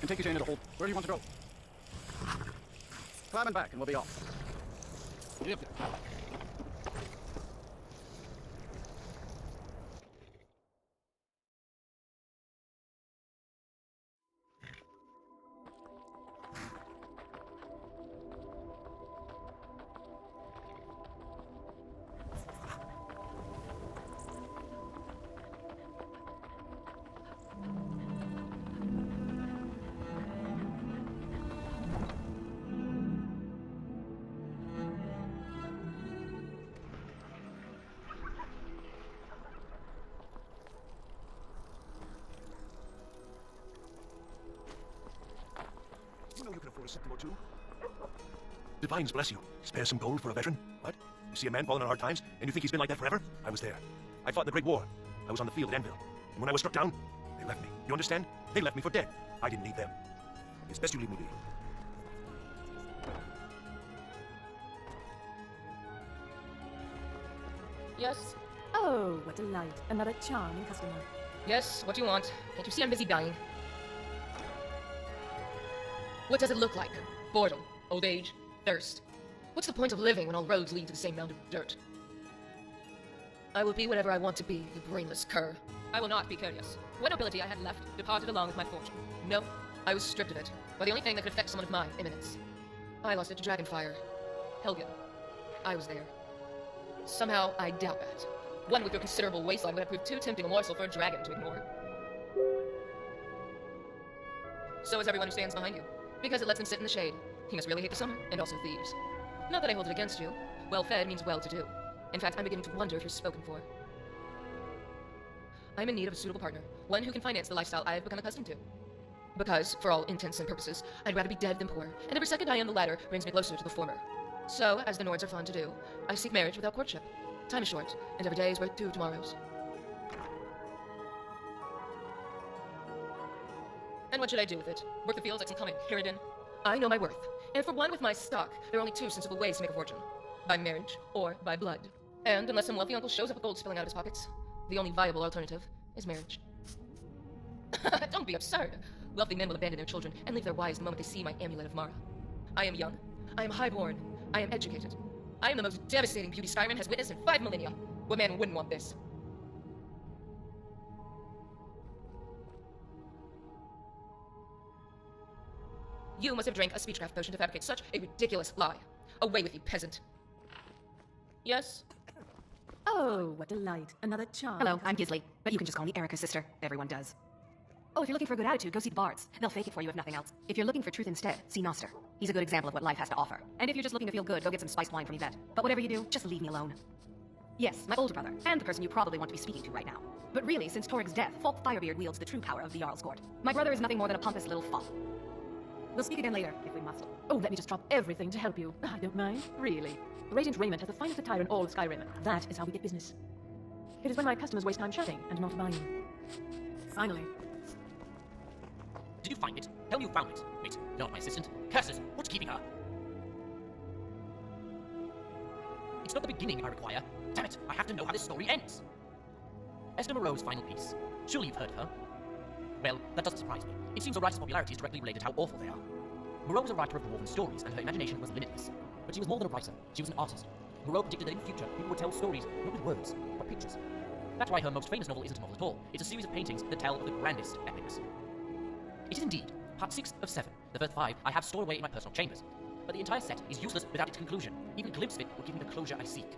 can take you into the hold where you want to go. Climbing back and we'll be off. Yep. You know you can afford a septim or two. Divines bless you. Spare some gold for a veteran. What? You see a man falling on hard times, and you think he's been like that forever? I was there. I fought in the Great War. I was on the field at Enville. And when I was struck down, they left me. You understand? They left me for dead. I didn't need them. It's best you leave me be. Yes? Oh, what a delight. Another charming customer. Yes, what do you want? Can't you see I'm busy dying? What does it look like? Boredom, old age, thirst. What's the point of living when all roads lead to the same mound of dirt? I will be whatever I want to be, you brainless cur. I will not be curious. What nobility I had left departed along with my fortune. No, I was stripped of it, by the only thing that could affect someone of my eminence. I lost it to Dragonfire. Helgen. I was there. Somehow, I doubt that. One with your considerable waistline would have proved too tempting a morsel for a dragon to ignore. So is everyone who stands behind you, because it lets them sit in the shade. You must really hate the summer, and also thieves. Not that I hold it against you. Well-fed means well-to-do. In fact, I'm beginning to wonder if you're spoken for. I'm in need of a suitable partner, one who can finance the lifestyle I've become accustomed to. Because, for all intents and purposes, I'd rather be dead than poor, and every second I am the latter brings me closer to the former. So, as the Nords are fond to do, I seek marriage without courtship. Time is short, and every day is worth 2 tomorrows. And what should I do with it? Work the fields like some common Hiriden? I know my worth, and for one with my stock, there are only 2 sensible ways to make a fortune. By marriage, or by blood. And unless some wealthy uncle shows up with gold spilling out of his pockets, the only viable alternative is marriage. Don't be absurd. Wealthy men will abandon their children and leave their wives the moment they see my amulet of Mara. I am young. I am highborn. I am educated. I am the most devastating beauty Skyrim has witnessed in 5 millennia. What man wouldn't want this? You must have drank a speechcraft potion to fabricate such a ridiculous lie. Away with you, peasant. Yes? Oh, what a delight. Another charm. Hello, I'm Gisley, but you can just call me Erica's sister. Everyone does. Oh, if you're looking for a good attitude, go see the bards. They'll fake it for you if nothing else. If you're looking for truth instead, see Noster. He's a good example of what life has to offer. And if you're just looking to feel good, go get some spiced wine from Yvette. But whatever you do, just leave me alone. Yes, my older brother, and the person you probably want to be speaking to right now. But really, since Torig's death, Falk Firebeard wields the true power of the Jarl's court. My brother is nothing more than a pompous little fop. We'll speak again later, if we must. Oh, let me just drop everything to help you. I don't mind, really. Radiant Raiment has the finest attire in all of Skyrim. That is how we get business. It is when my customers waste time shopping and not buying. Finally. Did you find it? Tell me you found it. Wait, you're not my assistant. Curses! What's keeping her? It's not the beginning I require. Damn it, I have to know how this story ends. Esther Moreau's final piece. Surely you've heard of her. Well, that doesn't surprise me. It seems a writer's popularity is directly related to how awful they are. Moreau was a writer of dwarven stories, and her imagination was limitless. But she was more than a writer. She was an artist. Moreau predicted that in the future, people would tell stories, not with words, but pictures. That's why her most famous novel isn't a novel at all. It's a series of paintings that tell of the grandest epics. It is indeed part 6 of 7. The first 5 I have stored away in my personal chambers. But the entire set is useless without its conclusion. Even a glimpse of it will give me the closure I seek.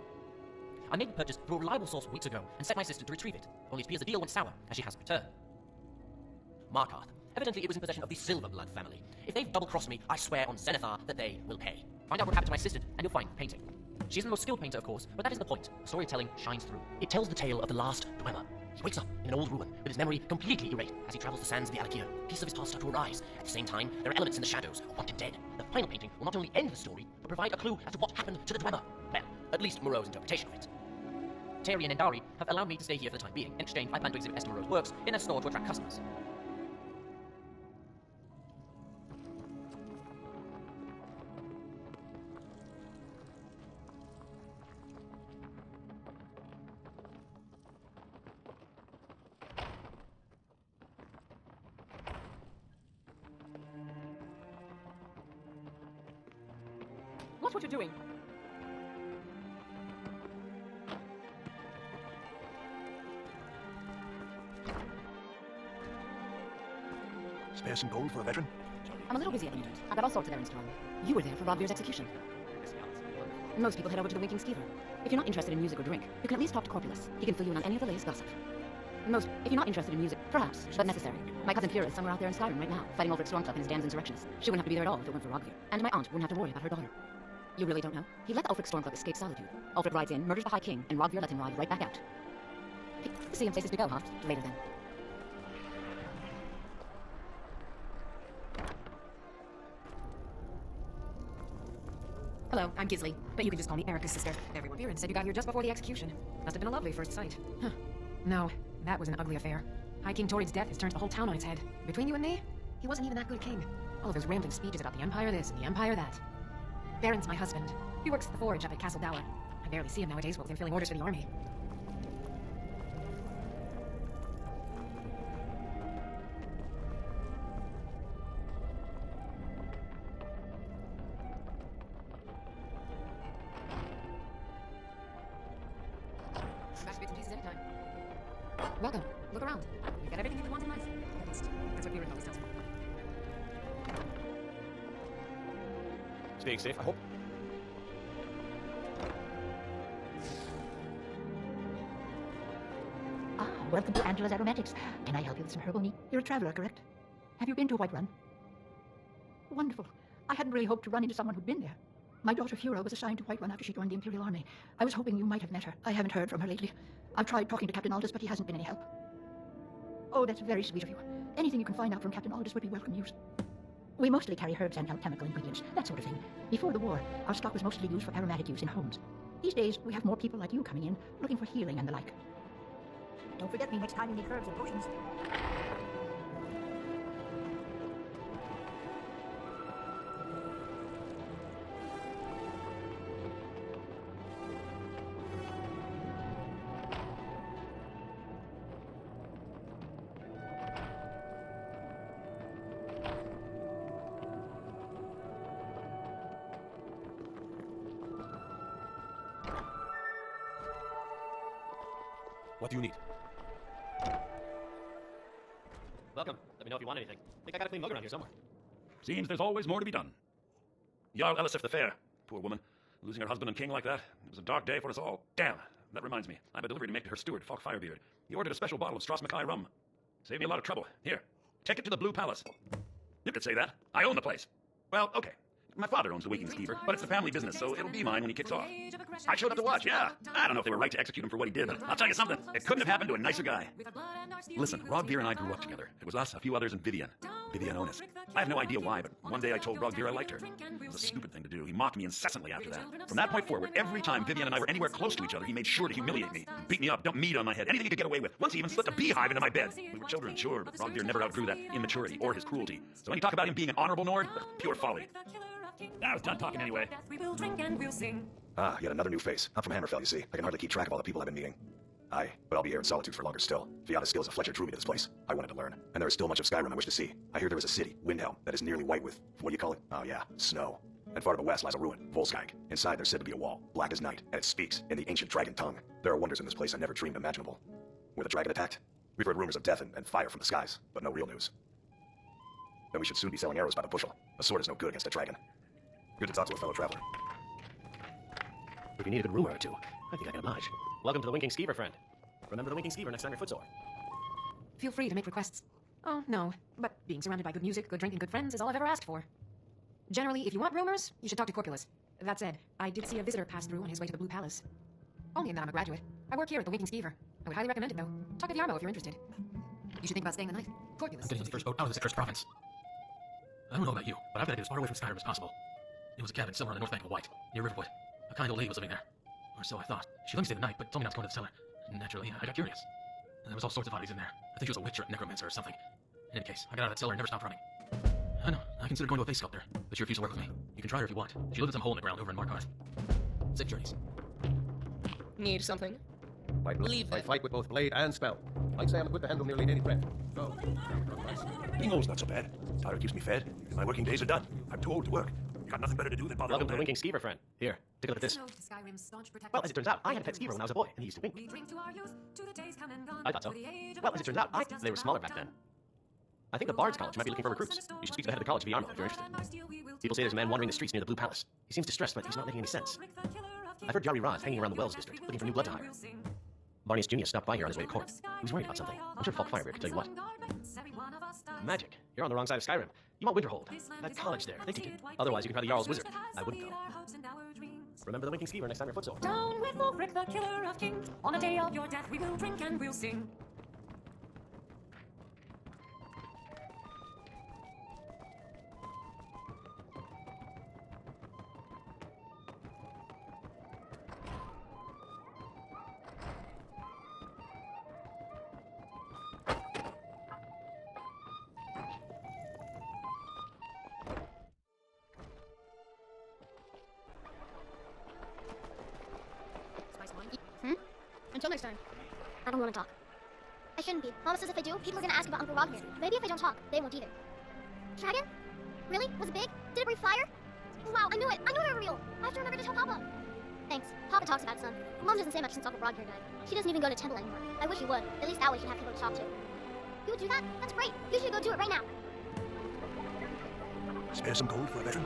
I made the purchase through a reliable source weeks ago, and set my assistant to retrieve it. Only it appears the deal went sour, as she hasn't returned. Markarth. Evidently it was in possession of the Silverblood family. If they've double-crossed me, I swear on Zenithar that they will pay. Find out what happened to my assistant, and you'll find the painting. She isn't the most skilled painter, of course, but that is the point. Storytelling shines through. It tells the tale of the last dweller. He wakes up in an old ruin, with his memory completely erased as he travels the sands of the Alakir. Pieces of his past start to arise. At the same time, there are elements in the shadows of wanted dead. The final painting will not only end the story, but provide a clue as to what happened to the dweller. Well, at least Moreau's interpretation of it. Terry and Endari have allowed me to stay here for the time being. In exchange, I plan to exhibit Esther Moreau's works in their store to attract customers. what you're doing. Spare some gold for a veteran? I'm a little busy at the moment. I've got all sorts of errands to run. You were there for Rogvir's execution. Most people head over to the Winking Skeever. If you're not interested in music or drink, you can at least talk to Corpulus. He can fill you in on any of the latest gossip. If you're not interested in music, perhaps, but necessary. My cousin Pyrrha is somewhere out there in Skyrim right now, fighting over at Stormcloak and his damned insurrections. She wouldn't have to be there at all if it weren't for Rogvir. And my aunt wouldn't have to worry about her daughter. You really don't know? He let the Ulfric Stormcloak escape Solitude. Ulfric rides in, murders the High King, and Rogvir lets him ride right back out. See him places to go, huh? Later then. Hello, I'm Gisli, but you can just call me Erica's sister. Everyone here said you got here just before the execution. Must have been a lovely first sight. Huh. No, that was an ugly affair. High King Torrid's death has turned the whole town on its head. Between you and me, he wasn't even that good a king. All of his rambling speeches about the Empire this and the Empire that. Baron's my husband. He works at the forge up at Castle Dower. I barely see him nowadays while he's filling orders for the army. Smash bits and pieces anytime. Welcome. Look around. We've got everything you could want in life. At least, that's what Beard always tells me. Staying safe, I hope. Ah, welcome to Angela's Aromatics. Can I help you with some herbal need? You're a traveler, correct? Have you been to Whiterun? Wonderful. I hadn't really hoped to run into someone who'd been there. My daughter Fura was assigned to Whiterun after she joined the Imperial Army. I was hoping you might have met her. I haven't heard from her lately. I've tried talking to Captain Aldous, but he hasn't been any help. Oh, that's very sweet of you. Anything you can find out from Captain Aldous would be welcome news. We mostly carry herbs and alchemical ingredients, that sort of thing. Before the war, our stock was mostly used for aromatic use in homes. These days, we have more people like you coming in, looking for healing and the like. Don't forget me next time you need herbs and potions. What do you need? Welcome. Let me know if you want anything. Think I got a clean mug around here somewhere. Seems there's always more to be done. Jarl Elisif the Fair. Poor woman. Losing her husband and king like that. It was a dark day for us all. Damn. That reminds me. I have a delivery to make to her steward, Falk Firebeard. He ordered a special bottle of Strass Mackay rum. Saved me a lot of trouble. Here. Take it to the Blue Palace. You could say that. I own the place. Well, okay. My father owns the Winking Skeever, but it's a family business, so it'll be mine when he kicks off. I showed up to watch, yeah. I don't know if they were right to execute him for what he did, but I'll tell you something. It couldn't have happened to a nicer guy. Listen, Rogvir and I grew up together. It was us, a few others, and Vivian. Vivian Onus. I have no idea why, but one day I told Rogvir I liked her. It was a stupid thing to do. He mocked me incessantly after that. From that point forward, every time Vivian and I were anywhere close to each other, he made sure to humiliate me. Beat me up, dump meat on my head, anything he could get away with. Once he even slipped a beehive into my bed. We were children, sure, but Rogvir never outgrew that immaturity or his cruelty. So when you talk about him being an honorable Nord, pure folly. I was done talking anyway. Ah, yet another new face. I'm from Hammerfell, you see. I can hardly keep track of all the people I've been meeting. Aye, but I'll be here in Solitude for longer still. Fiata's skills of Fletcher drew me to this place. I wanted to learn. And there is still much of Skyrim I wish to see. I hear there is a city, Windhelm, that is nearly white with, what do you call it? Oh yeah, snow. And far to the west lies a ruin, Volskag. Inside there's said to be a wall, black as night, and it speaks in the ancient dragon tongue. There are wonders in this place I never dreamed imaginable. Where the dragon attacked? We've heard rumors of death and fire from the skies, but no real news. Then we should soon be selling arrows by the bushel. A sword is no good against a dragon. Good to talk to a fellow traveler. If you need a good rumor or two, I think I can oblige. Welcome to the Winking Skeever, friend. Remember the Winking Skeever next time you're footsore. Feel free to make requests. Oh, no. But being surrounded by good music, good drink, and good friends is all I've ever asked for. Generally, if you want rumors, you should talk to Corpulus. That said, I did see a visitor pass through on his way to the Blue Palace. Only in that I'm a graduate. I work here at the Winking Skeever. I would highly recommend it, though. Talk to Yarmo if you're interested. You should think about staying the night. Corpulus. I'm getting on the first boat out of the Citrus Province. I don't know about you, but I've got to get as far away from Skyrim as possible. It was a cabin somewhere on the north bank of White, near Riverwood. A kind old lady was living there. Or so I thought. She let me stay the night, but told me not to go into the cellar. Naturally, I got curious. And there was all sorts of oddities in there. I think she was a witch or a necromancer or something. In any case, I got out of that cellar and never stopped running. I know, I considered going to a face sculptor, but she refused to work with me. You can try her if you want. She lived in some hole in the ground over in Markarth. Safe journeys. Need something? I fight with both blade and spell. I'd say I'm equipped to handle nearly any threat. So, Bingo's not so bad. Tyler keeps me fed, and my working days are done. I'm too old to work. Got nothing better to do than bother Welcome to the old Winking Skeever, friend. Here, take a look at this. Skyrim's staunch protectors. Well, as it turns out, I had a pet skeever when I was a boy, and he used to wink. We drink to our youth, to the days come and gone. I thought so. Well, as it turns out, they were smaller back then. I think the Bard's College might be looking for recruits. You should speak to the head of the college, V. Arnold, if you're interested. People say there's a man wandering the streets near the Blue Palace. He seems distressed, but he's not making any sense. I've heard Jari Ra's hanging around the Wells district, looking for new blood to hire. Barney's Junior stopped by here on his way to court. He was worried about something. I'm sure Falk Firebeard can tell you what. Magic. You're on the wrong side of Skyrim. You want Winterhold. That college there. They teach it. Otherwise, you can try the Jarl's Wizard. I wouldn't go. Remember the Winking Skeever next time you're footsore. Down with Ulfric, the killer of kings. On the day of your death, we will drink and we'll sing. Until next time. I don't want to talk. I shouldn't be. Mama says if I do, people are going to ask about Uncle Rob here. Maybe if I don't talk, they won't either. Dragon? Really? Was it big? Did it breathe fire? Wow, I knew it! I knew it was real! I have to remember to tell Papa. Thanks. Papa talks about it, son. Mom doesn't say much since Uncle Rob here died. She doesn't even go to temple anymore. I wish you would. At least that way she'd have people to talk to. You would do that? That's great. You should go do it right now. Spare some gold for a veteran?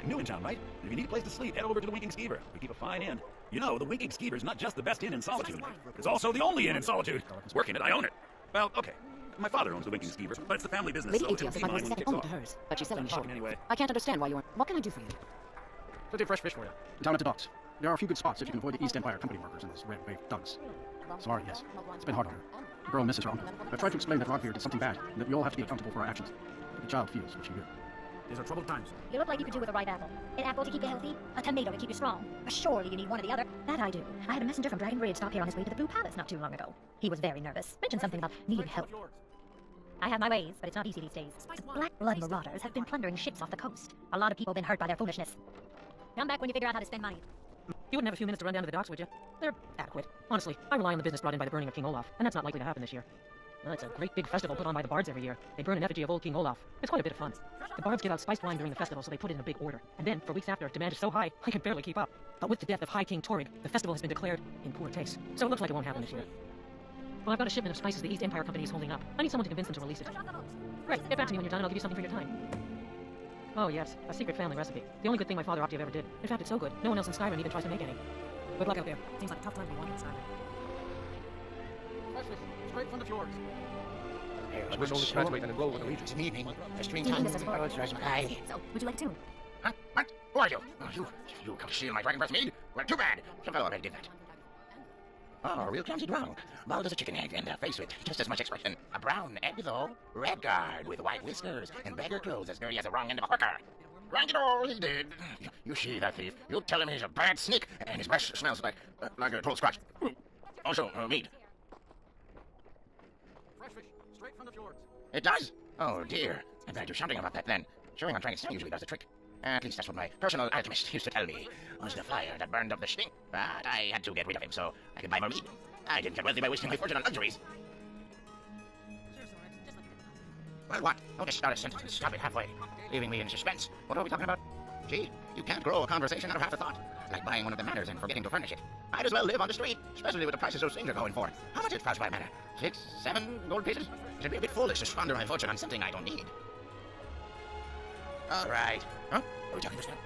New in town, right? If you need a place to sleep, head over to the Winking Skeever. We keep a fine inn. You know, the Winking Skeever is not just the best inn in Solitude. It's also the only inn in Solitude. It's working it, I own it. Well, okay. My father owns the Winking Skeever, but it's the family business, Lady so it'll Atios be is my mine when it second kicks only off. to hers, but she's selling I'm short. talking anyway. I can't understand why you aren't. What can I do for you? Plenty of fresh fish for you. Down at the docks. There are a few good spots if you can avoid the East Empire company workers and those red wave thugs. Sorry, yes. It's been hard on her. The girl misses her uncle. I've tried to explain that Rodbeard did something bad, and that we all have to be accountable for our actions. But the child feels what you hear. These are troubled times. You look like you could do with a ripe apple. An apple to keep you healthy, a tomato to keep you strong. Surely you need one or the other. That I do. I had a messenger from Dragon Bridge stop here on his way to the Blue Palace not too long ago. He was very nervous. Mentioned something about needing help. I have my ways, but it's not easy these days. Black blood marauders have been plundering ships off the coast. A lot of people have been hurt by their foolishness. Come back when you figure out how to spend money. You wouldn't have a few minutes to run down to the docks, would you? They're adequate. Honestly, I rely on the business brought in by the burning of King Olaf, and that's not likely to happen this year. Well, it's a great big festival put on by the bards every year. They burn an effigy of old King Olaf. It's quite a bit of fun. The bards give out spiced wine during the festival, so they put it in a big order. And then, for weeks after, demand is so high, I can barely keep up. But with the death of High King Torrig, the festival has been declared in poor taste. So it looks like it won't happen this year. Well, I've got a shipment of spices the East Empire Company is holding up. I need someone to convince them to release it. Right, get back to me when you're done and I'll give you something for your time. Oh yes, a secret family recipe. The only good thing my father Octave ever did. In fact, it's so good, no one else in Skyrim even tries to make any. Good luck out there. Seems like a tough time to be wandering Skyrim. Fresh fish, straight from the fjords. I wish only graduate and enroll with allegiance. So, would you like a tune? Huh? What? Who are you? Oh, you come to steal my dragon breath mead? Well, too bad. Some fellow already did that. Oh, real clumsy drow. Bald as a chicken egg and a face with just as much expression. A brown egg, though. Red guard with white whiskers and beggar clothes as dirty as the wrong end of a hooker. Rang it all, he did. You see that thief? You tell him he's a bad sneak and his breath smells like a troll scratch. Also, mead. Fresh fish, straight from the fjords. It does? Oh, dear. I'm glad you're shouting about that, then. Showing on trying to sell usually does the trick. At least that's what my personal alchemist used to tell me, was the fire that burned up the stink. But I had to get rid of him so I could buy more meat. I didn't get wealthy by wasting my fortune on luxuries. Well, what? Don't just start a sentence and stop it halfway, leaving me in suspense. What are we talking about? Gee, you can't grow a conversation out of half a thought. Like buying one of the manors and forgetting to furnish it. Might as well live on the street, especially with the prices those things are going for. How much is Fouch by a manor? 6, 7 gold pieces? It'd be a bit foolish to squander my fortune on something I don't need. All right. Huh? Are we talking just now?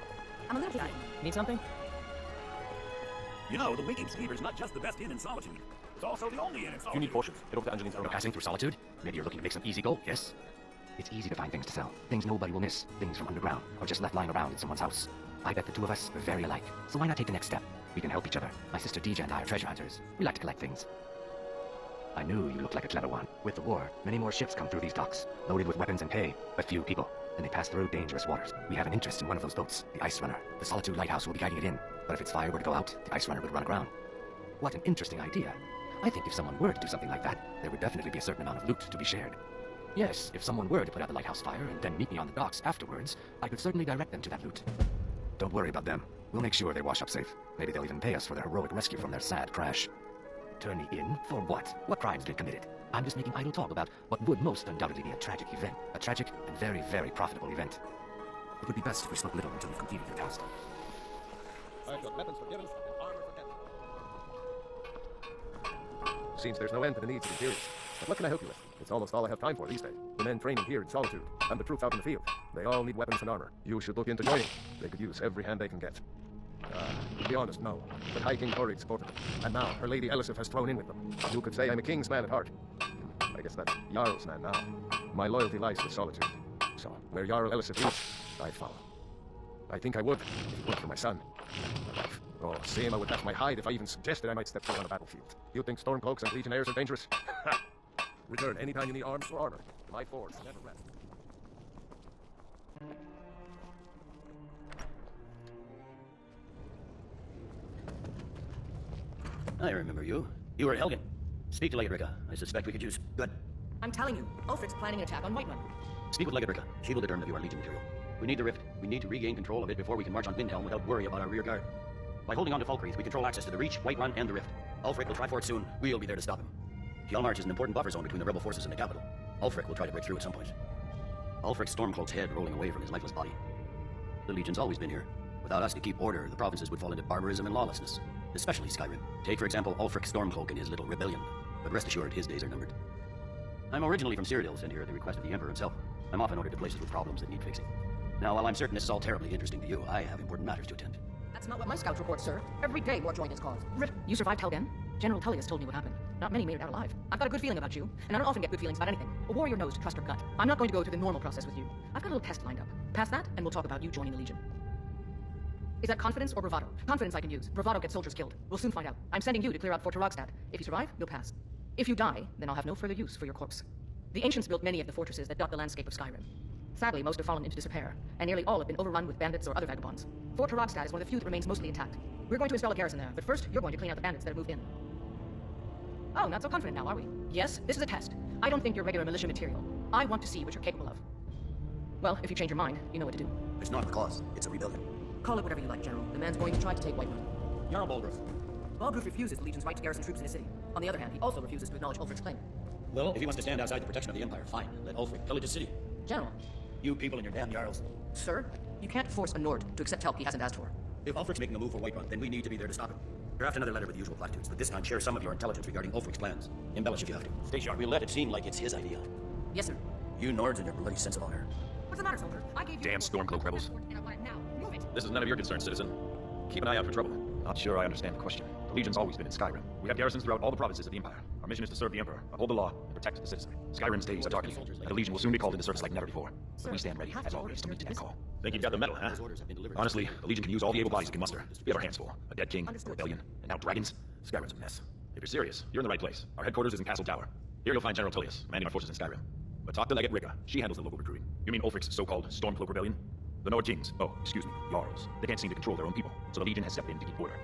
I'm a little tired. Need something? You know, the Winking Skeever is not just the best inn in Solitude. It's also the only inn in Solitude. If you need potions, head over to Angeline's You're passing through Solitude? Maybe you're looking to make some easy gold, yes? It's easy to find things to sell. Things nobody will miss. Things from underground, or just left lying around in someone's house. I bet the two of us are very alike. So why not take the next step? We can help each other. My sister Deja and I are treasure hunters. We like to collect things. I knew you looked like a clever one. With the war, many more ships come through these docks, loaded with weapons and pay, but few people. And they pass through dangerous waters. We have an interest in one of those boats, the Ice Runner. The Solitude Lighthouse will be guiding it in, but if its fire were to go out, the Ice Runner would run aground. What an interesting idea. I think if someone were to do something like that, there would definitely be a certain amount of loot to be shared. Yes, if someone were to put out the lighthouse fire and then meet me on the docks afterwards, I could certainly direct them to that loot. Don't worry about them. We'll make sure they wash up safe. Maybe they'll even pay us for their heroic rescue from their sad crash. Turn me in? For what? What crime's been committed? I'm just making idle talk about what would most undoubtedly be a tragic event. A tragic and very, very profitable event. It would be best if we spoke little until we've completed your task. I've got weapons for givens and armor for death. Seems there's no end to the needs of the Imperials. But what can I help you with? It's almost all I have time for these days. The men training here in Solitude, and the troops out in the field. They all need weapons and armor. You should look into joining. They could use every hand they can get. To be honest, no. But High King Torrig supported them. And now, her Lady Elisif has thrown in with them. You could say I'm a king's man at heart. I guess that's Jarl's man now. My loyalty lies with Solitude. So, where Jarl Elisif leads, I follow. I think I would, if it weren't for my son. My wife. Oh, Seema would bat my hide if I even suggested I might step foot on a battlefield. You think Stormcloaks and Legionnaires are dangerous? Return anytime you need arms or armor. My forge never rests. I remember you. You were at Helgen. Speak to Legate Rika. I suspect we could use... Good. I'm telling you, Ulfric's planning an attack on Whiterun. Speak with Legate Rika. She will determine if you are Legion material. We need the rift. We need to regain control of it before we can march on Windhelm without worry about our rear guard. By holding on to Falkreath, we control access to the Reach, Whiterun, and the rift. Ulfric will try for it soon. We'll be there to stop him. Hjalmarch is an important buffer zone between the rebel forces and the capital. Ulfric will try to break through at some point. Ulfric's Stormcloak's head rolling away from his lifeless body. The Legion's always been here. Without us to keep order, the provinces would fall into barbarism and lawlessness. Especially Skyrim. Take, for example, Ulfric Stormcloak and his little rebellion. But rest assured, his days are numbered. I'm originally from Cyrodiil, sent here at the request of the Emperor himself. I'm often ordered to places with problems that need fixing. Now, while I'm certain this is all terribly interesting to you, I have important matters to attend. That's not what my scouts report, sir. Every day more join his cause. You survived Helgen? General Tullius told me what happened. Not many made it out alive. I've got a good feeling about you, and I don't often get good feelings about anything. A warrior knows to trust her gut. I'm not going to go through the normal process with you. I've got a little test lined up. Pass that, and we'll talk about you joining the Legion. Is that confidence or bravado? Confidence I can use. Bravado gets soldiers killed. We'll soon find out. I'm sending you to clear out Fort Rogstad. If you survive, you'll pass. If you die, then I'll have no further use for your corpse. The ancients built many of the fortresses that dot the landscape of Skyrim. Sadly, most have fallen into disrepair, and nearly all have been overrun with bandits or other vagabonds. Fort Rogstad is one of the few that remains mostly intact. We're going to install a garrison there, but first, you're going to clean out the bandits that have moved in. Oh, not so confident now, are we? Yes, this is a test. I don't think you're regular militia material. I want to see what you're capable of. Well, if you change your mind, you know what to do. It's not a cause. It's a rebellion. Call it whatever you like, General. The man's going to try to take Whiterun. Jarl Balgruuf. Balgruuf refuses the Legion's right to garrison troops in his city. On the other hand, he also refuses to acknowledge Ulfric's claim. Well, if he wants to stand outside the protection of the Empire, fine. Let Ulfric pillage his city. General. You people and your damn Jarls. Sir, you can't force a Nord to accept help he hasn't asked for. If Ulfric's making a move for Whiterun, then we need to be there to stop him. Draft another letter with the usual platitudes, but this time share some of your intelligence regarding Ulfric's plans. Embellish if you have to. Stay sharp. We'll let it seem like it's his idea. Yes, sir. You Nords and your bloody sense of honor. What's the matter, soldier? I gave you... Damn Stormcloak rebels. And I want it now. Move it. This is none of your concern, citizen. Keep an eye out for trouble. Not sure I understand the question. The Legion's always been in Skyrim. We have garrisons throughout all the provinces of the Empire. Our mission is to serve the Emperor, uphold the law, and protect the citizenry. Skyrim's days are darkening, and the Legion will soon be called into service like never before. But we stand ready, as always, to meet that call. Think you've got the metal, huh? Honestly, the Legion can use all the able bodies it can muster. We have our hands full. A dead king, a rebellion, and now dragons. Skyrim's a mess. If you're serious, you're in the right place. Our headquarters is in Castle Tower. Here you'll find General Tullius, commanding our forces in Skyrim. But talk to Legate Rika. She handles the local recruiting. You mean Ulfric's so-called Stormcloak rebellion? The Nord kings, Jarls. They can't seem to control their own people, so the Legion has stepped in to keep order.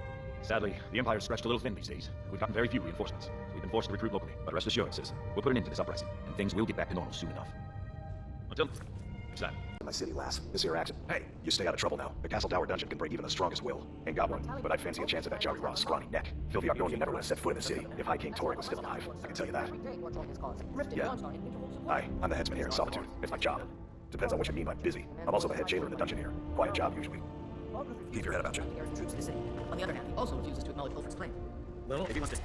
Sadly, the Empire's stretched a little thin these days. We've gotten very few reinforcements, so we've been forced to recruit locally. But rest assured, citizen, we'll put an end to this uprising, and things will get back to normal soon enough. Until... What's that? My city, lass. This here accident. Hey, you stay out of trouble now. The Castle Tower dungeon can break even the strongest will. Ain't got one, but I'd fancy a chance of that Jari Ra's scrawny neck. Filthy Argonian never would have set foot in the city if High King Torrig was still alive. I can tell you that. Yeah. Hi, I'm the headsman here in Solitude. It's my job. Depends on what you mean by busy. I'm also the head jailer in the dungeon here. Quiet job, usually. Keep your head about you. Troops in the city. On the other hand, he also refuses to acknowledge Ulfric's claim. Well, if he wants to...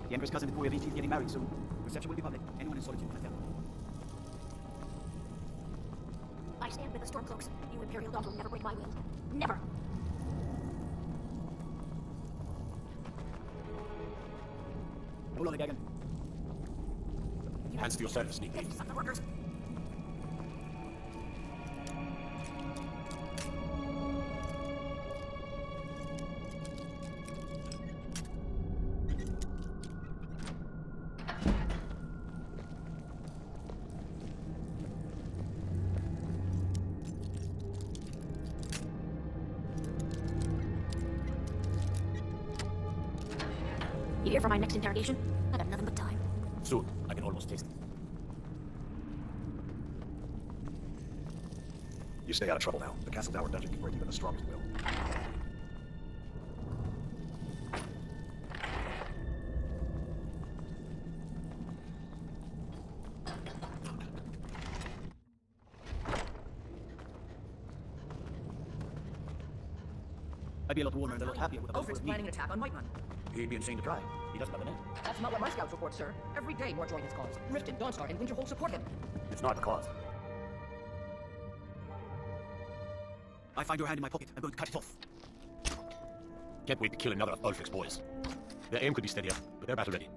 The Emperor's cousin, the boy of 18, is getting married soon. Reception will be public. Anyone in Solitude can attend. I stand with the Stormcloaks. You Imperial dog will never break my will. Never! Hold on, the Gagan. Hands to your service, sneak thief. Stop the workers! You here for my next interrogation? I got nothing but time. Soon, I can almost taste it. You stay out of trouble now. The Castle Tower dungeon can break even the strongest will. I'd be a lot warmer and a lot happier with a Ulfric's planning an attack on Whiterun. He'd be insane to try. He doesn't have the net. That's not what my scouts report, sir. Every day more join his cause. Riften, Dawnstar, and Winterhold support him. It's not the cause. I find your hand in my pocket. I'm going to cut it off. Can't wait to kill another of Ulfric's boys. Their aim could be steadier, but they're battle ready.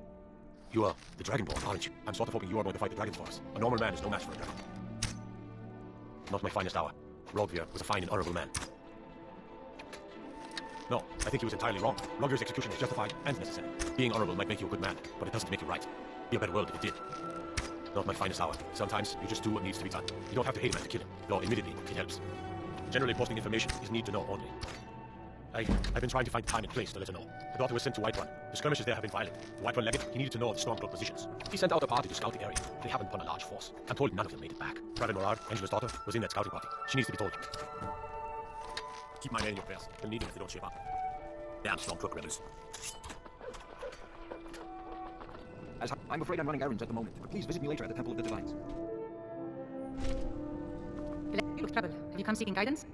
You are the Dragonborn, aren't you? I'm sort of hoping you are going to fight the dragons for us. A normal man is no match for a dragon. Not my finest hour. Rogvir was a fine and honorable man. No, I think he was entirely wrong. Rogvir's execution was justified and necessary. Being honorable might make you a good man, but it doesn't make you right. Be a better world if it did. Not my finest hour. Sometimes you just do what needs to be done. You don't have to hate a man to kill him, though admittedly it helps. Generally, posting information is need to know only. I've been trying to find time and place to let her know. The daughter was sent to Whiterun. The skirmishes there have been violent. The Whiterun legate, he needed to know of the Stormcloak positions. He sent out a party to scout the area. They happened upon a large force. I'm told none of them made it back. Raven Morard, Angela's daughter, was in that scouting party. She needs to be told. Keep my men in your prayers. They'll need them if they don't shape up. Damn Stormcloak rebels. I'm afraid I'm running errands at the moment, but please visit me later at the Temple of the Divines. You look troubled. Have you come seeking guidance?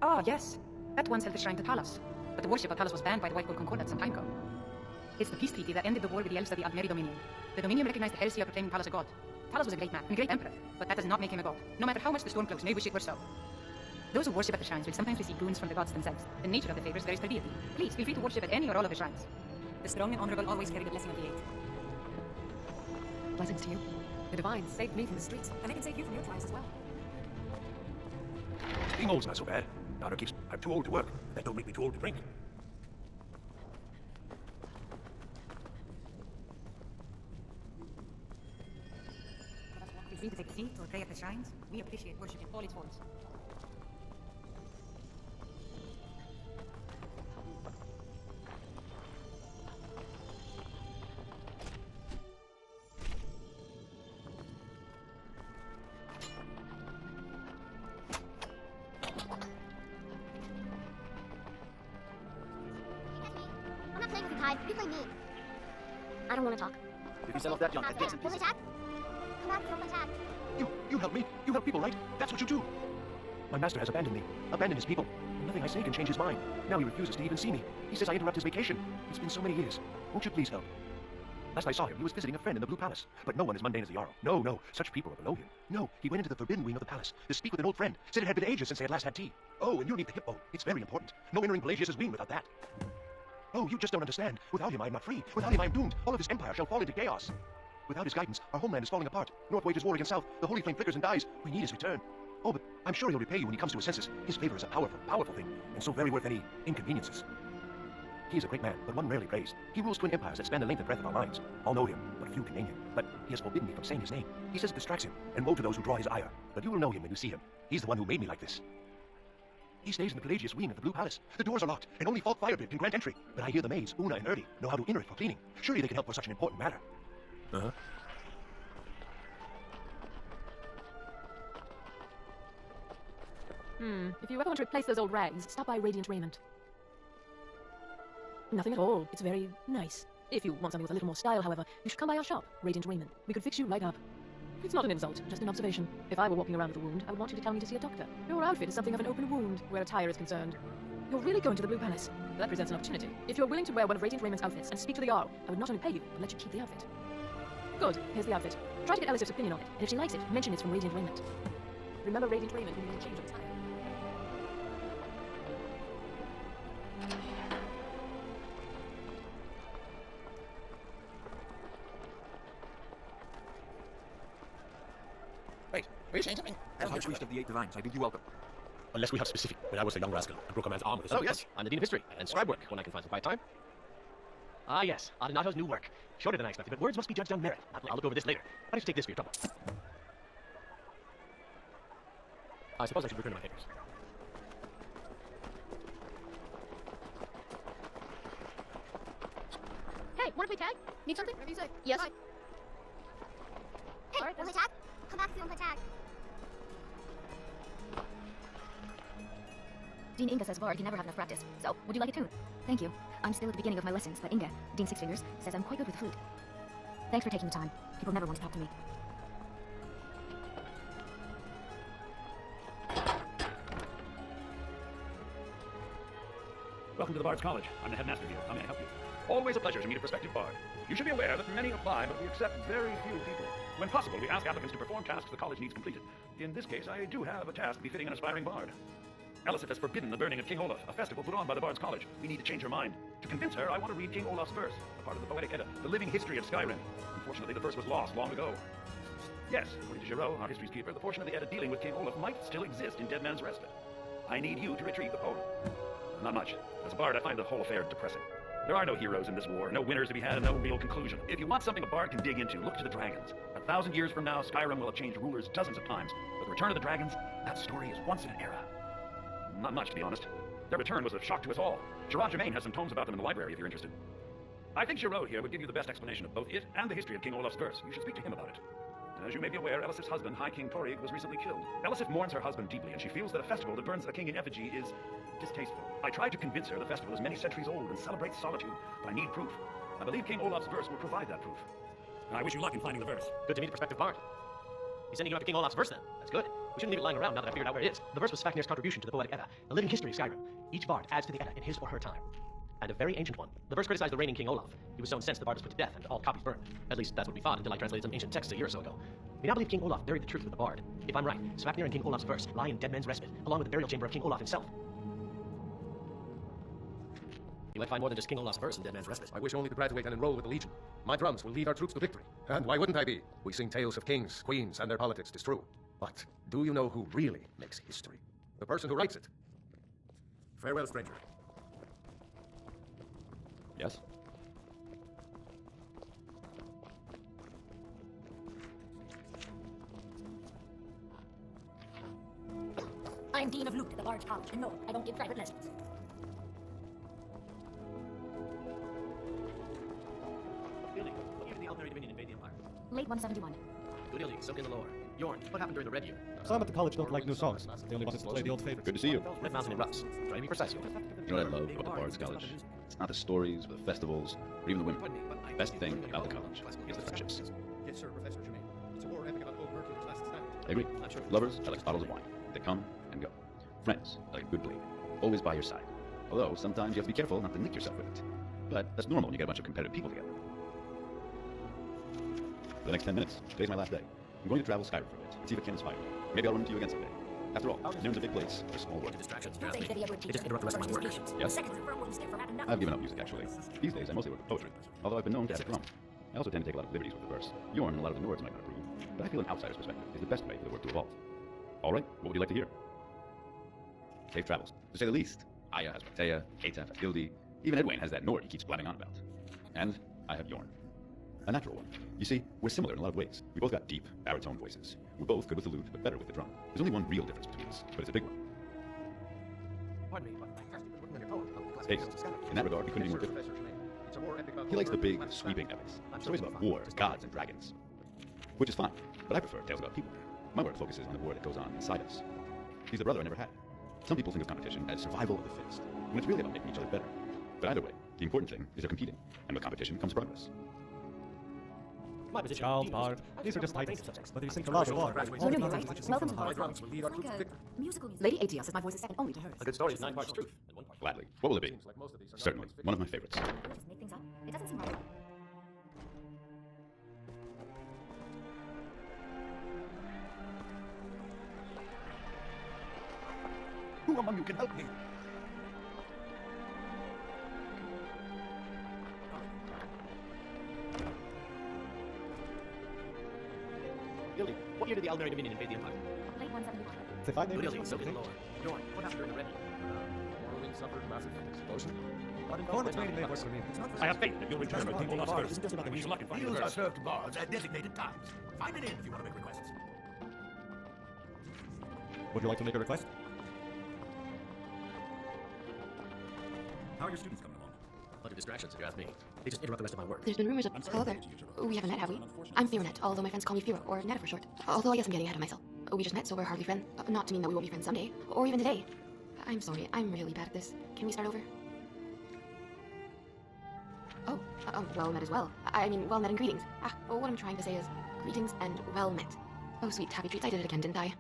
Ah, yes. That once held the shrine to Talos, but the worship of Talos was banned by the White Bull Concordance some time ago. It's the peace treaty that ended the war with the elves of the Aldmeri Dominion. The Dominion recognized the heresy of proclaiming Talos a god. Talos was a great man and a great emperor, but that does not make him a god, no matter how much the Stormcloaks may wish it were so. Those who worship at the shrines will sometimes receive boons from the gods themselves. The nature of the favors varies per deity. Please, feel free to worship at any or all of the shrines. The strong and honorable always carry the blessing of the eight. Blessings to you. The Divines saved me from the streets, and they can save you from your trials as well. Being old's not so bad. Daughter keeps, I'm too old to work. That don't make me too old to drink. Feel free to take a seat or pray at the shrines. We appreciate worship in all its forms. I'm not playing with you, Tide. You play me. I don't want to talk. You can sell off that junk at bits and Will they pieces. tag? Come back, don't play tag. You help me. You help people, right? That's what you do. My master has abandoned me. Abandoned his people. Nothing I say can change his mind. Now he refuses to even see me. He says I interrupt his vacation. It's been so many years. Won't you please help? Last I saw him, he was visiting a friend in the Blue Palace. But no one as mundane as the Jarl. No, no. Such people are below him. No, he went into the forbidden wing of the palace to speak with an old friend. Said it had been ages since they had last had tea. Oh, and you'll need the hippo. It's very important. No entering Pelagius's wing without that. Oh, you just don't understand. Without him, I am not free. Without him, I am doomed. All of his empire shall fall into chaos. Without his guidance, our homeland is falling apart. North wages war against South. The holy flame flickers and dies. We need his return. Oh, but I'm sure he'll repay you when he comes to his senses. His favor is a powerful, powerful thing, and so very worth any inconveniences. He is a great man, but one rarely praised. He rules twin empires that span the length and breadth of our lines. All know him, but few can name him. But he has forbidden me from saying his name. He says it distracts him, and woe to those who draw his ire. But you will know him when you see him. He's the one who made me like this. He stays in the Pelagius wing of the Blue Palace. The doors are locked, and only Falk Firebid can grant entry. But I hear the maids, Una and Erdi, know how to enter it for cleaning. Surely they can help for such an important matter. Uh-huh. If you ever want to replace those old rags, stop by Radiant Raiment. Nothing at all. It's very nice. If you want something with a little more style, however, you should come by our shop, Radiant Raiment. We could fix you right up. It's not an insult, just an observation. If I were walking around with a wound, I would want you to tell me to see a doctor. Your outfit is something of an open wound, where attire is concerned. You're really going to the Blue Palace. That presents an opportunity. If you're willing to wear one of Radiant Raiment's outfits and speak to the Jarl, I would not only pay you, but let you keep the outfit. Good. Here's the outfit. Try to get Elisif's opinion on it, and if she likes it, mention it's from Radiant Raiment. Remember Radiant Raiment when you need a change of attire. Wait, were you saying something? As High Priest of the Eight Divines, I bid you welcome. Unless we have specific, when I was a young rascal and broke a man's arm with a Oh, yes, I'm the Dean of History and scribe work when I can find some quiet time. Ah, yes, Adenato's new work. Shorter than I expected, but words must be judged on merit. I'll look over this later. Why don't you take this for your trouble? I suppose I should return to my papers. Hey, wanna play tag? Need something? Whatever you say. Yes. Bye. Hey, wanna play tag? Come back if you wanna play tag. Dean Inga says Vard can never have enough practice, so would you like a tune? Thank you. I'm still at the beginning of my lessons, but Inga, Dean Six Fingers, says I'm quite good with the flute. Thanks for taking the time. People never want to talk to me. Welcome to the Bard's College. I'm the headmaster here. How may I help you? Always a pleasure to meet a prospective bard. You should be aware that many apply, but we accept very few people. When possible, we ask applicants to perform tasks the college needs completed. In this case, I do have a task befitting an aspiring bard. Elisif has forbidden the burning of King Olaf, a festival put on by the Bard's College. We need to change her mind. To convince her, I want to read King Olaf's verse, a part of the Poetic Edda, the living history of Skyrim. Unfortunately, the verse was lost long ago. Yes, according to Giraud, our history's keeper, the portion of the Edda dealing with King Olaf might still exist in Dead Man's Respite. I need you to retrieve the poem. Not much. As a bard, I find the whole affair depressing. There are no heroes in this war, no winners to be had, and no real conclusion. If you want something a bard can dig into, look to the dragons. 1,000 years from now, Skyrim will have changed rulers dozens of times. But the return of the dragons, that story is once in an era. Not much, to be honest. Their return was a shock to us all. Gerard Germain has some tomes about them in the library if you're interested. I think Giraud here would give you the best explanation of both it and the history of King Olaf's verse. You should speak to him about it. As you may be aware, Elisif's husband, High King Torrig, was recently killed. Elisif mourns her husband deeply, and she feels that a festival that burns a king in effigy is distasteful. I tried to convince her the festival is many centuries old and celebrates solitude, but I need proof. I believe King Olaf's verse will provide that proof. And I wish you luck in finding the verse. Good to meet a prospective bard. He's sending you up to King Olaf's verse then. That's good. We shouldn't leave it lying around now that I figured out where it is. The verse was Sfafnir's contribution to the Poetic Edda, a living history of Skyrim. Each bard adds to the Edda in his or her time. And a very ancient one. The verse criticized the reigning King Olaf. He was so incensed the bard was put to death and all copies burned. At least that's what we thought until I translated some ancient texts a year or so ago. We now believe King Olaf buried the truth with the bard. If I'm right, Sfafnir and King Olaf's verse lie in Dead Man's Respite, along with the burial chamber of King Olaf himself. You might find more than just King Olaf's verse in Dead Man's Respite. I wish only to graduate and enroll with the Legion. My drums will lead our troops to victory. And why wouldn't I be? We sing tales of kings, queens, and their politics, 'tis true. But do you know who really makes history? The person who writes it. Farewell, stranger. Yes? I'm Dean of Lute at the Bard's College, and no, I don't give private lessons. Fielding, what year did the Elderary Dominion invade the Empire? Late 171. Good Fielding, soak in the lore. Yorn, what happened during the Red Year? Some at the college don't like new songs. They only want us to play the old favorites. Good to see you. Red Mountain erupts. Try to be precise, Yorn. You know what I love about the Bard's College? It's not the stories, or the festivals, or even the women. The best thing about the college is the friendships. Yes, sir, Professor Germain. It's a war epic about old Mercury's last stand. I agree. Lovers are like bottles of wine. They come and go. Friends are like a good blade, always by your side. Although, sometimes you have to be careful not to nick yourself with it. But that's normal when you get a bunch of competitive people together. For the next 10 minutes, today's my last day. I'm going to travel Skyrim for a bit and see if it can inspire me. Maybe I'll run into you again someday. After all, Nairn's a big place for small work. Distractions, Don't think that he ever They just interrupt the rest of my work. Yes? Seconds of rumbling stiff for having nothing. I've given up music, actually. These days, I mostly work with poetry, although I've been known to have drum. I also tend to take a lot of liberties with the verse. Yorn and a lot of the Nords might not approve, but I feel an outsider's perspective is the best way for the work to evolve. All right, what would you like to hear? Safe travels, to say the least. Aya has Teya, Ataf, Gildi, even Edwayne has that Nord he keeps blabbing on about. And I have Yorn. A natural one. You see, we're similar in a lot of ways. We both got deep, baritone voices. We're both good with the lute, but better with the drum. There's only one real difference between us, but it's a big one. Pardon me, but I have been working on your poem about the classic Hey, verses of Skyrim. in that regard, we couldn't be more different. He likes the big, sweeping epics. Stories about war, gods, and dragons. Which is fine, but I prefer tales about people. My work focuses on the war that goes on inside us. He's the brother I never had. Some people think of competition as survival of the fittest, when it's really about making each other better. But either way, the important thing is they're competing, and with competition comes progress. My position. Child, bard, these are just titles. But these think a lot of water. You know me, right? Welcome to My Bard's drums College. will lead our troops to victory. Musical music. Lady Aetius says my voice is second only to hers. A good story is 9 parts truth and 1 part. Gladly. What will it be? Certainly. One of my favorites. Can we just make things up? It doesn't seem right. Who among you can help me? Gildy, what year did the Elderary Dominion invade the Empire? Late 171. Say 5 Good names. Fielding, soak in the lore. Yorn, what happened during the Red Year? Morrowind suffered massive explosion. Cornet's made may work for me. I have faith that you'll return with King Olaf's verse. And wish you luck in finding the Meals are verse. served to bards at designated times. Find an inn if you want to make requests. Would you like to make a request? How are your students coming along? A bunch of distractions, if you ask me. They just interrupt the rest of my work. There's been rumors of... However, we haven't met, have we? I'm Fearnet, although my friends call me Fira, or Netta for short. Although I guess I'm getting ahead of myself. We just met, so we're hardly friends. Not to mean that we won't be friends someday, or even today. I'm sorry, I'm really bad at this. Can we start over? Oh, well met as well. I mean, well met and greetings. What I'm trying to say is, greetings and well met. Oh, sweet taffy treats, I did it again, didn't I?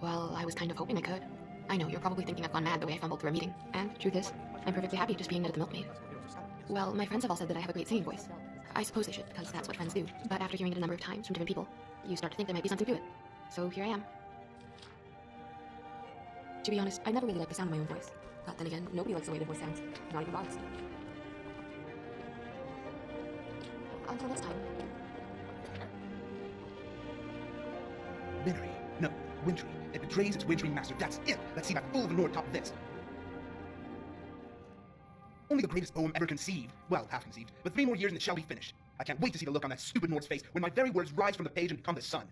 Well, I was kind of hoping I could. I know, you're probably thinking I've gone mad the way I fumbled through a meeting. And, truth is, I'm perfectly happy just being Ned the milkmaid. Well, my friends have all said that I have a great singing voice. I suppose they should, because that's what friends do. But after hearing it a number of times from different people, you start to think there might be something to it. So here I am. To be honest, I never really liked the sound of my own voice. But then again, nobody likes the way their voice sounds. Not even bards. Until next time. Minnery. No, wintry. It betrays its wintry master. That's it. Let's see that full velour top of this. Only the greatest poem ever conceived. Well, half conceived. But 3 more years and it shall be finished. I can't wait to see the look on that stupid Nord's face when my very words rise from the page and become the sun.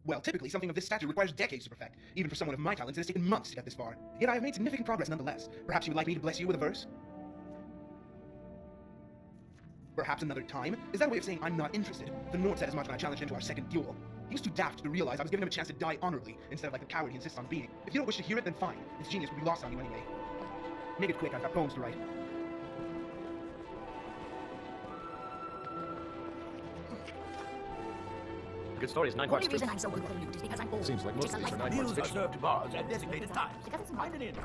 Well, typically, something of this stature requires decades to perfect. Even for someone of my talents, it has taken months to get this far. Yet I have made significant progress nonetheless. Perhaps you would like me to bless you with a verse? Perhaps another time? Is that a way of saying I'm not interested? The Nord said as much when I challenged him to our second duel. He was too daft to realize I was giving him a chance to die honorably, instead of like the coward he insists on being. If you don't wish to hear it, then fine. His genius will be lost on you anyway. Make it quick, I've got poems to write. A good story is 9 parts. The only reason I'm so good with loot is because I'm old. Seems like most of these are 9 parts Meals are fiction. served to bards at designated times. Because it's Mind it in.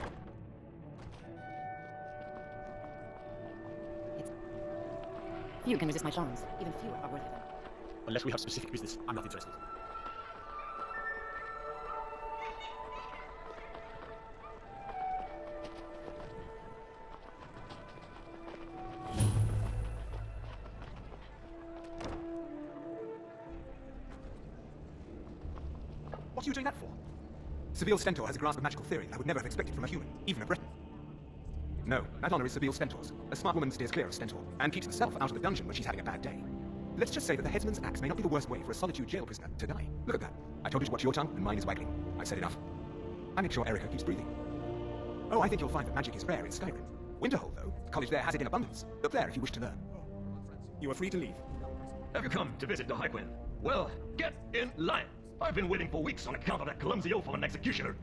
Few can resist my charms. Even fewer are worth it. Unless we have specific business, I'm not interested. What are you doing that for? Seville Stentor has a grasp of magical theory I would never have expected from a human, even a Breton. No, that honor is Seville Stentor's. A smart woman steers clear of Stentor, and keeps herself out of the dungeon when she's having a bad day. Let's just say that the headsman's axe may not be the worst way for a Solitude jail prisoner to die. Look at that. I told you to watch your tongue, and mine is waggling. I've said enough. I make sure Erica keeps breathing. Oh, I think you'll find that magic is rare in Skyrim. Winterhold, though, the college there has it in abundance. Look there if you wish to learn. You are free to leave. Have you come to visit the High Queen? Well, get in line. I've been waiting for weeks on account of that clumsy oaf of an executioner.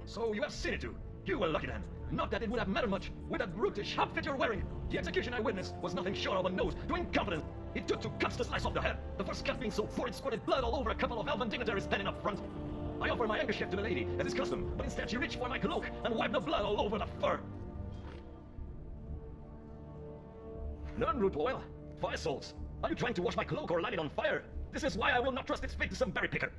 So you have seen it too. You were lucky then. Not that it would have mattered much with that brutish outfit you're wearing. The execution I witnessed was nothing short of a nose to incompetence. It took 2 cuts to slice off the head. The first cut being so poor it squirted blood all over a couple of elven dignitaries standing up front. I offered my handkerchief to the lady, as is custom, but instead she reached for my cloak and wiped the blood all over the fur. None, rude boy. 5 souls. Are you trying to wash my cloak or light it on fire? This is why I will not trust its fate to some berry picker.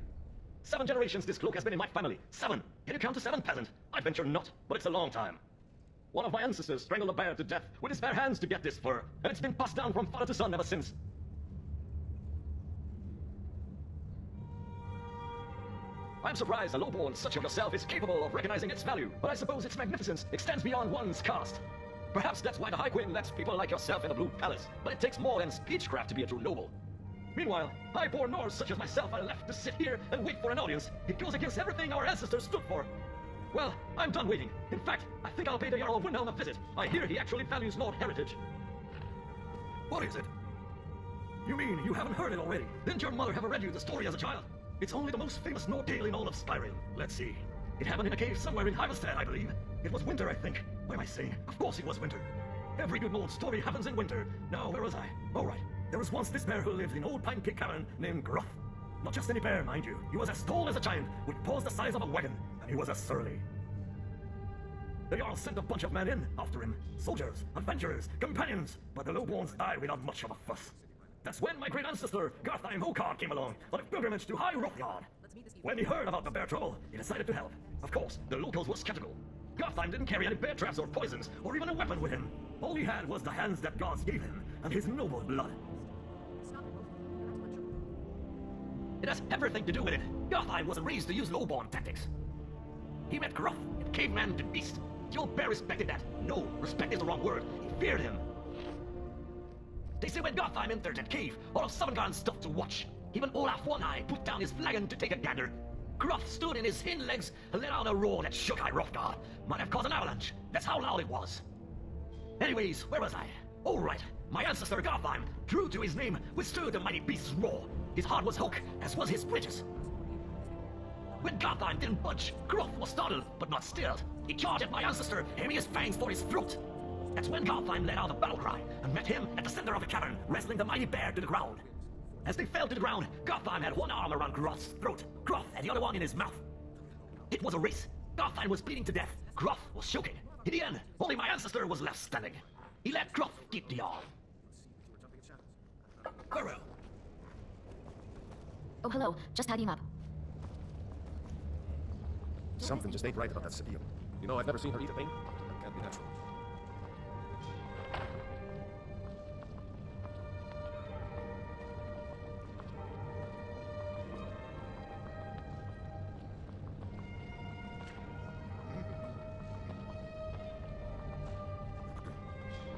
7 generations this cloak has been in my family. 7. Can you count to 7, peasant? I venture not, but it's a long time. One of my ancestors strangled a bear to death with his bare hands to get this fur, and it's been passed down from father to son ever since. I'm surprised a lowborn such of yourself is capable of recognizing its value, but I suppose its magnificence extends beyond one's caste. Perhaps that's why the High Queen lets people like yourself in the Blue Palace, but it takes more than speechcraft to be a true noble. Meanwhile, high-born Nords such as myself are left to sit here and wait for an audience. It goes against everything our ancestors stood for. Well, I'm done waiting. In fact, I think I'll pay the Jarl of Windhelm a visit. I hear he actually values Nord heritage. What is it? You mean you haven't heard it already? Didn't your mother ever read you the story as a child? It's only the most famous Nord tale in all of Skyrim. Let's see. It happened in a cave somewhere in Harvestead, I believe. It was winter, I think. What am I saying? Of course it was winter. Every good Nord story happens in winter. Now, where was I? All right. There was once this bear who lived in Old Pine Pig Cavern named Gruff. Not just any bear, mind you. He was as tall as a giant, with paws the size of a wagon, and he was as surly. The Jarl sent a bunch of men in after him. Soldiers, adventurers, companions, but the lowborns died without much of a fuss. That's when my great ancestor, Gartheim Hokar, came along on a pilgrimage to High Rothgard. When he heard about the bear trouble, he decided to help. Of course, the locals were skeptical. Gartheim didn't carry any bear traps or poisons, or even a weapon with him. All he had was the hands that gods gave him, and his noble blood. It has everything to do with it. Gartheim wasn't raised to use lowborn tactics. He met Gruff, and caveman to beast. The old bear respected that. No, respect is the wrong word. He feared him. They say when Gartheim entered that cave, all of Sovngarde stopped to watch. Even Olaf One-Eye put down his flagon to take a gander. Gruff stood in his hind legs and let out a roar that shook High Rothgard. Might have caused an avalanche. That's how loud it was. Anyways, where was I? All right. My ancestor Gartheim, true to his name, withstood the mighty beast's roar. His heart was oak, as was his bridges. When Gartheim didn't budge, Gruff was startled, but not stilled. He charged at my ancestor, aiming his fangs for his throat. That's when Gartheim let out a battle cry, and met him at the center of the cavern, wrestling the mighty bear to the ground. As they fell to the ground, Gothheim had one arm around Groth's throat, Groth had the other one in his mouth. It was a race. Gothheim was bleeding to death. Groth was choking. In the end, only my ancestor was left standing. He let Groth keep the arm. Farewell. Oh, hello. Just tidying up. Something just ain't right about that Sabine. You know, I've never seen her eat a thing. That can't be natural.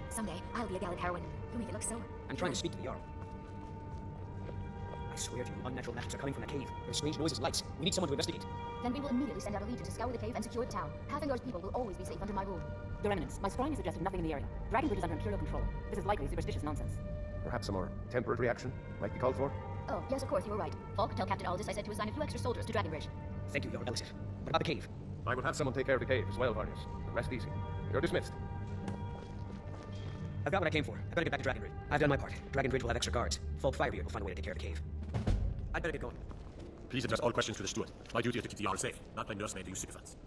Someday, I'll be a gallant heroine. You make it look so... I'm trying to speak to the Jarl. I swear to you, unnatural magics are coming from the cave. There's strange noises and lights. We need someone to investigate. Then we will immediately send out a legion to scour the cave and secure the town. Half-Endor's people will always be safe under my rule. Your Eminence, my scrying has suggested nothing in the area. Dragonbridge is under Imperial control. This is likely superstitious nonsense. Perhaps a more tempered reaction might be called for? Oh, yes, of course, you were right. Falk, tell Captain Aldous I said to assign a few extra soldiers to Dragonbridge. Thank you, Jarl Elisif. What about the cave? I will have someone take care of the cave as well, Varnius. Rest easy. You're dismissed. I've got what I came for. I better get back to Dragonbridge. I've done my part. Dragonbridge will have extra guards. Falk Firebeard will find a way to take care of the cave. I'd better get going. Please address all questions to the steward. My duty is to keep the Jarl safe, not play nursemaid to you sycophants.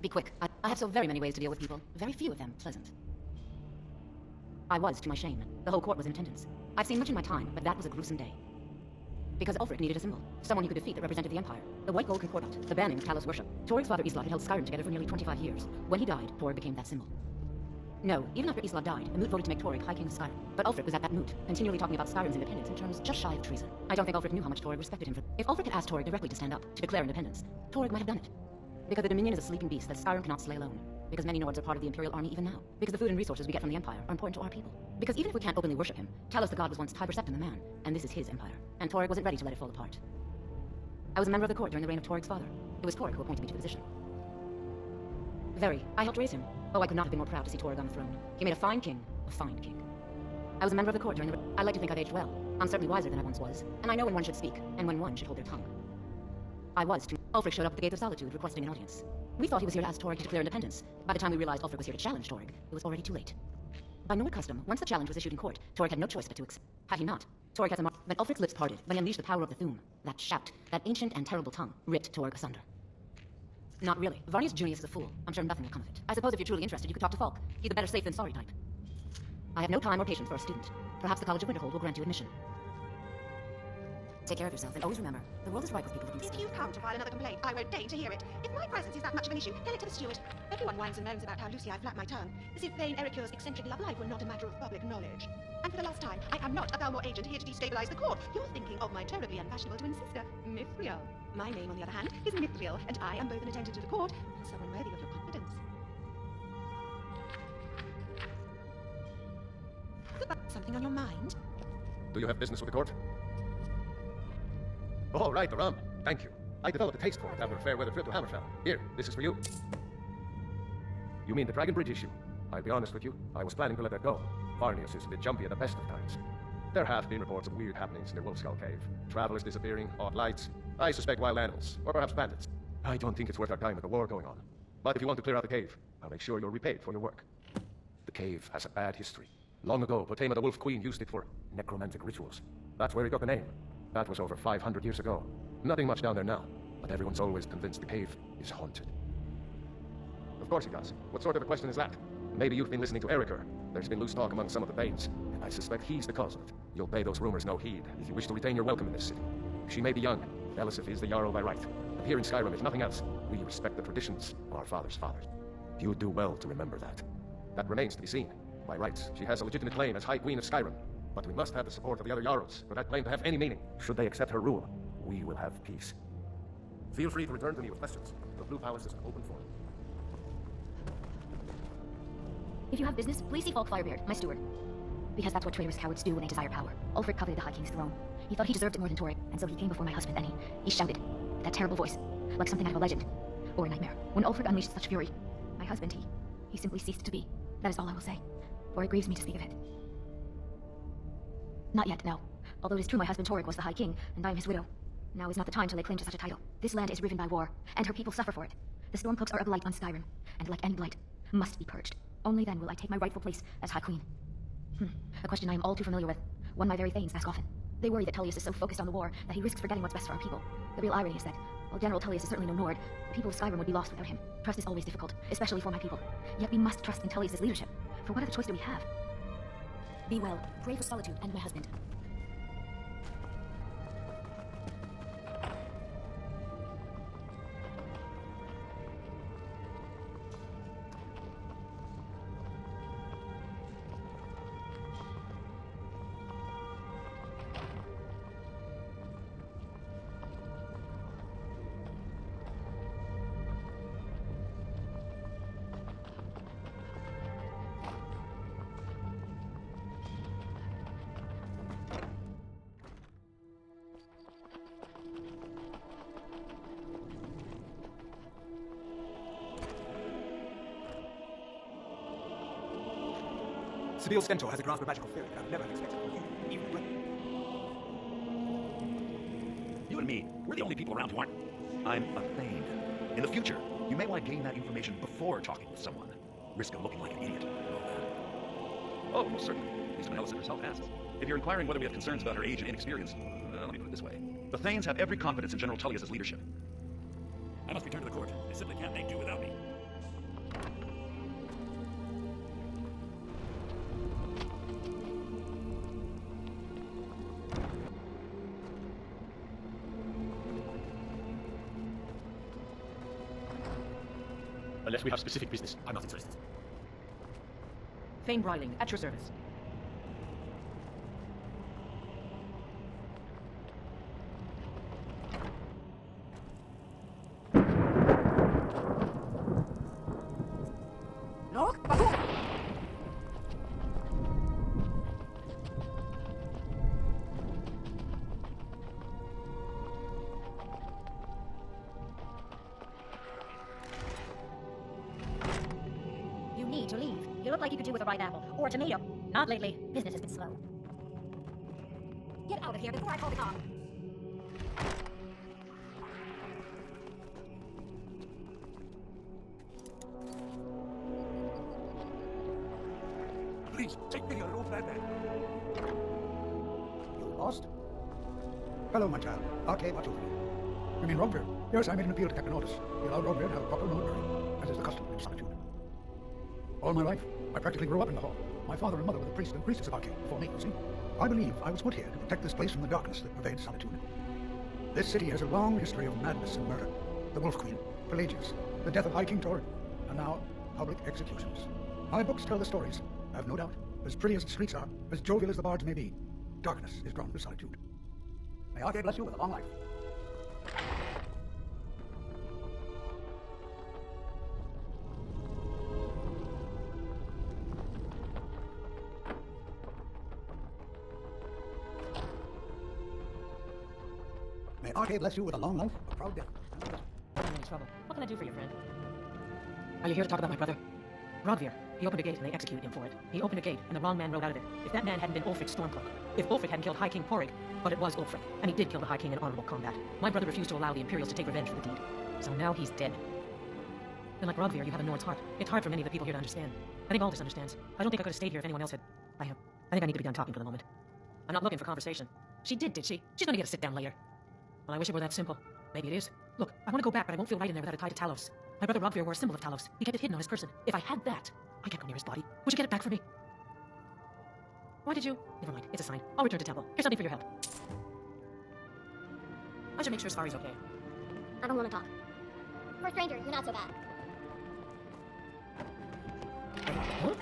Be quick. I have so very many ways to deal with people. Very few of them pleasant. I was, to my shame. The whole court was in attendance. I've seen much in my time, but that was a gruesome day. Because Ulfric needed a symbol. Someone he could defeat that represented the Empire. The white gold concordant. The banning of Talos worship. Toryg's father Islot had held Skyrim together for nearly 25 years. When he died, Toryg became that symbol. No, even after Islot died, the Moot voted to make Toryg High King of Skyrim. But Ulfric was at that Moot, continually talking about Skyrim's independence in terms just shy of treason. I don't think Ulfric knew how much Toryg respected him for... If Ulfric had asked Toryg directly to stand up, to declare independence, Toryg might have done it. Because the Dominion is a sleeping beast that Skyrim cannot slay alone. Because many Nords are part of the Imperial army even now. Because the food and resources we get from the Empire are important to our people. Because even if we can't openly worship him, Talos the god was once Tiber Septim the man, and this is his empire. And Toryg wasn't ready to let it fall apart. I was a member of the court during the reign of Toryg's father. It was Toryg who appointed me to the position. Very. I helped raise him. Oh, I could not have been more proud to see Toryg on the throne. He made a fine king. A fine king. I was a member of the court during the... I like to think I've aged well. I'm certainly wiser than I once was. And I know when one should speak, and when one should hold their tongue. I was too. Ulfric showed up at the Gate of Solitude requesting an audience. We thought he was here to ask Toryg to declare independence. By the time we realized Ulfric was here to challenge Toryg, it was already too late. By Nord custom, once the challenge was issued in court, Toryg had no choice but to accept. Had he not, Toryg had Then Ulfric's lips parted when he unleashed the power of the Thu'um. That shout, that ancient and terrible tongue, ripped Toryg asunder. Not really. Varnius Junius is a fool. I'm sure nothing will come of it. I suppose if you're truly interested, you could talk to Falk. He's the better safe than sorry type. I have no time or patience for a student. Perhaps the College of Winterhold will grant you admission. Take care of yourself, and always remember, the world is ripe with people looking If you've come to file another complaint, I won't deign to hear it. If my presence is that much of an issue, tell it to the steward. Everyone whines and moans about how loosely I flap my tongue, as if vain Ericure's eccentric love life were not a matter of public knowledge. And for the last time, I am not a Thalmor agent here to destabilize the court. You're thinking of my terribly unfashionable twin sister, Mithril. My name, on the other hand, is Mithril, and I am both an attendant to the court and someone worthy of your confidence. Something on your mind? Do you have business with the court? Oh, right, the rum. Thank you. I developed a taste for it after a fair weather trip to Hammerfell. Here, this is for you. You mean the Dragonbridge issue? I'll be honest with you, I was planning to let that go. Varnius is a bit jumpy at the best of times. There have been reports of weird happenings near Wolfskull Cave. Travelers disappearing, odd lights. I suspect wild animals, or perhaps bandits. I don't think it's worth our time with the war going on. But if you want to clear out the cave, I'll make sure you're repaid for your work. The cave has a bad history. Long ago, Potema the Wolf Queen used it for necromantic rituals. That's where it got the name. That was over 500 years ago. Nothing much down there now, but everyone's always convinced the cave is haunted. Of course he does. What sort of a question is that? Maybe you've been listening to Erikur. There's been loose talk among some of the Thanes, and I suspect he's the cause of it. You'll pay those rumors no heed if you wish to retain your welcome in this city. She may be young. Elisif is the Jarl by right. But here in Skyrim, if nothing else, we respect the traditions of our father's fathers. You would do well to remember that. That remains to be seen. By rights, she has a legitimate claim as High Queen of Skyrim. But we must have the support of the other Jarls for that claim to have any meaning. Should they accept her rule, we will have peace. Feel free to return to me with questions. The Blue Palace is an open forum. If you have business, please see Falk Firebeard, my steward. Because that's what traitorous cowards do when they desire power. Ulfric coveted the High King's throne. He thought he deserved it more than Toryg, and so he came before my husband, and he shouted. With that terrible voice, like something out of a legend. Or a nightmare. When Ulfric unleashed such fury, my husband, he simply ceased to be. That is all I will say. For it grieves me to speak of it. Not yet, no. Although it is true my husband Toryg was the High King, and I am his widow. Now is not the time to lay claim to such a title. This land is riven by war, and her people suffer for it. The Stormcloaks are a blight on Skyrim, and like any blight, must be purged. Only then will I take my rightful place as High Queen. A question I am all too familiar with. One my very thanes ask often. They worry that Tullius is so focused on the war that he risks forgetting what's best for our people. The real irony is that, while General Tullius is certainly no Nord, the people of Skyrim would be lost without him. Trust is always difficult, especially for my people. Yet we must trust in Tullius' leadership. For what other choice do we have? Be well. Pray for Solitude and my husband. Sabille Stentor has a grasp of magical theory that I would never have expected from you, even a brother. You and me, we're the only people around who aren't. I'm a Thane. In the future, you may want to gain that information before talking with someone. Risk of looking like an idiot. Oh, most certainly. Lisa Millicent herself asks. If you're inquiring whether we have concerns about her age and inexperience, let me put it this way. The Thanes have every confidence in General Tullius' leadership. I must return to the court. They simply can't make do without me. Unless we have specific business, I'm not interested. Thane Bryling, at your service. You need to leave. You look like you could do with a right apple. Or a tomato. Not lately. Business has been slow. Get out of here before I call the cops. Please, take me, your old bad man. You lost? Hello, my child. Okay, watch over you. You mean Rodbeard? Yes, I made an appeal to Captain Otis. He allowed Rodbeard to have a proper road burial, as is the custom in Solitude. All my life, I practically grew up in the hall. My father and mother were the priest and priestess of Arcane before me, you see. I believe I was put here to protect this place from the darkness that pervades Solitude. This city has a long history of madness and murder. The Wolf Queen, Pelagius, the death of High King Torrid, and now public executions. My books tell the stories. I have no doubt. As pretty as the streets are, as jovial as the bards may be, darkness is drawn to Solitude. May Arcane bless you with a long life. May Arcane bless you with a long life, a proud death. I'm in trouble. What can I do for you, friend? Are you here to talk about my brother? Rodvir. He opened a gate and they executed him for it. He opened a gate and the wrong man rode out of it. If that man hadn't been Ulfric's Stormcloak, if Ulfric hadn't killed High King Porrig, but it was Ulfric, and he did kill the High King in honorable combat, my brother refused to allow the Imperials to take revenge for the deed. So now he's dead. And like Rodvir, you have a Nord's heart. It's hard for many of the people here to understand. I think Aldous understands. I don't think I could have stayed here if anyone else had. I think I need to be done talking for the moment. I'm not looking for conversation. She did she? She's gonna get a sit-down later. Well, I wish it were that simple. Maybe it is. Look, I want to go back, but I won't feel right in there without a tie to Talos. My brother Rodvir wore a symbol of Talos. He kept it hidden on his person. If I had that, I can't go near his body. Would you get it back for me? Why did you? Never mind. It's a sign. I'll return to temple. Here's something for your help. I should make sure Safari's okay. I don't want to talk. For a stranger, you're not so bad. Huh?